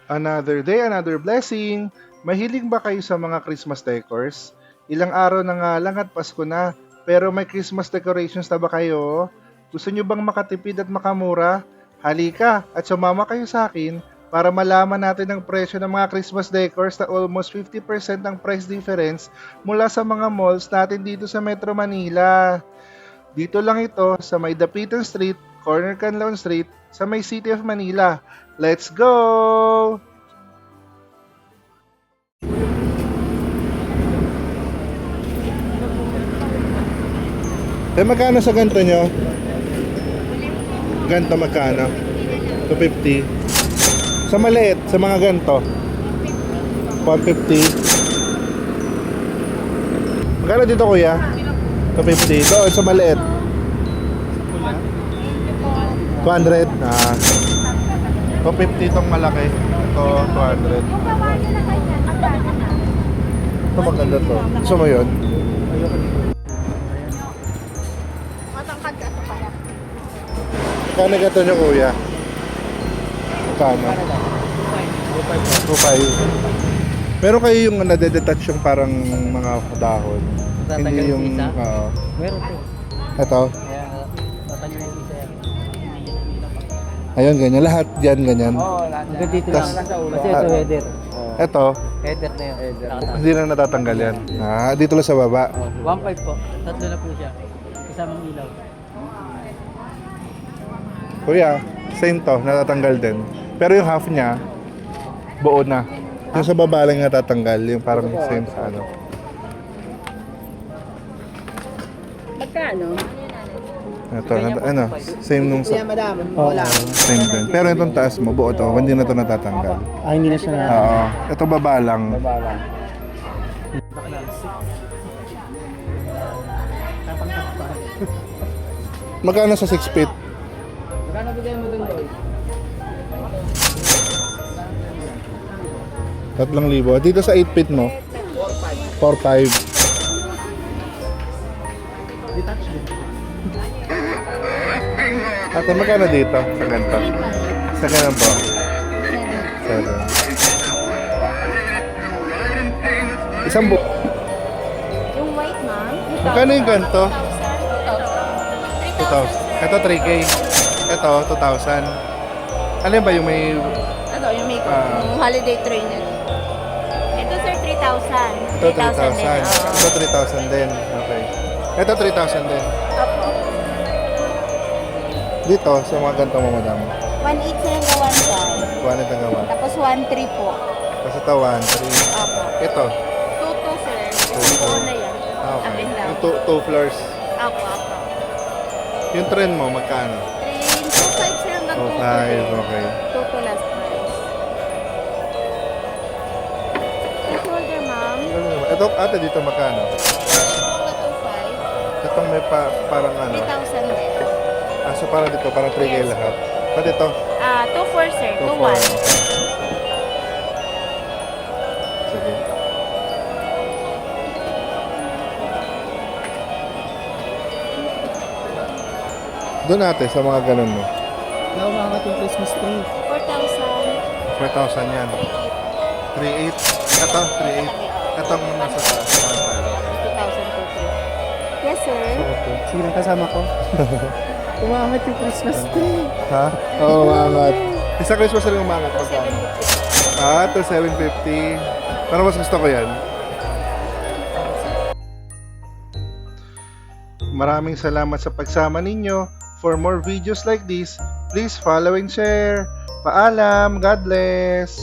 Another day, another blessing. Mahilig ba kayo sa mga Christmas decors? Ilang araw na nga lang at Pasko na, pero may Christmas decorations na ba kayo? Gusto nyo bang makatipid at makamura? Halika at sumama kayo sa akin para malaman natin ang presyo ng mga Christmas decors na almost 50% ang price difference mula sa mga malls natin dito sa Metro Manila. Dito lang ito sa may Dapitan Street, Corner Canlaon Street, sa may City of Manila. Let's go! Magkano sa ganito nyo? Ganito magkano? 250. Sa maliit, sa mga ganito? 150. Magkano dito kuya? 250. Ito, sa maliit? 200. 250 itong malaki. Ito, 200. Ito maganda to. Gusto mo yun? Kano gato nyo kuya? Kano? 2.5. Meron kayo yung nadedetach yung parang mga dahon. Hindi yung... Meron po. Ito? Kaya tatanggal yung isa yan. Ayun, ganyan. Lahat dyan, ganyan. Oo, hanggang dito lang sa ulo. Kasi ito header. Ito, Header na yun. Header. hindi na natatanggal yan. Dito lang sa baba. 1.5 po. Tatlo na po siya. Kasamang ilaw. Kuya, same to, natatanggal din. Pero yung half niya, buo na. Yung sa baba lang natatanggal, yung parang same sa ano. Magkano? Ito, ano, same nung sa... madam, wala. Same din. Pero itong taas mo, buo to, hindi na to natatanggal. Hindi na siya na. Oo. Ito baba lang. Babalang. Magkano sa 6 feet? Magkano bigay mo dun, Loy? 3,000. Dito sa 8 feet mo? 4,500. Detach din. Ate, magkano dito? Sa ganito? Sa ganun po? 7. Isang buo. Yung white, ma'am? Magkano yung ganito? 2,000. Ito 3K. Ito 2,000. Alin ba yung may... Ano, yung makeup, yung holiday trainer. Ito, sir, 3,000. Ito 3,000 din. 3,000. Ito 3,000 din. Okay. Ito 3,000 din. Opo. Dito, sa mga ganito mo, madam. 1,800 sa hanggang 1,500. 1 ang gawa. Tapos 1,300 po. Tapos ito 1, 3. Opo. Ito. 2,200, sir. Two, Buo two. na yan. Up Okay. and down. Yung 2 floors. Opo, opo. Yung trend mo, magkano? 2,500, sir, hanggang 2,500. 2,200. Okay. 2,200 last price. Yung shoulder, ma'am. Ito, ate, dito magkano? Ito, 2,500. Itong may parang ano. 3,000 din. So parang dito, parang 3K Yes. lahat. Pati ito. 2,400, sir. 2,400. 2,100. Sige. Doon natin sa mga ganun mo. Naumangat yung Christmas tree. 4,000. 4,000 yan. 3,800. Ito, 3,800. Ito ang nasa taas. 2,000 Yes, sir. Sige lang kasama ko. Umangat yung Christmas tree. Ha? Oo, umangat. Isa Christmas rin umangat. Magkano? 750. To 750. Pero mas gusto ko yan. Maraming salamat sa pagsama ninyo. For more videos like this, please follow and share. Paalam. God bless.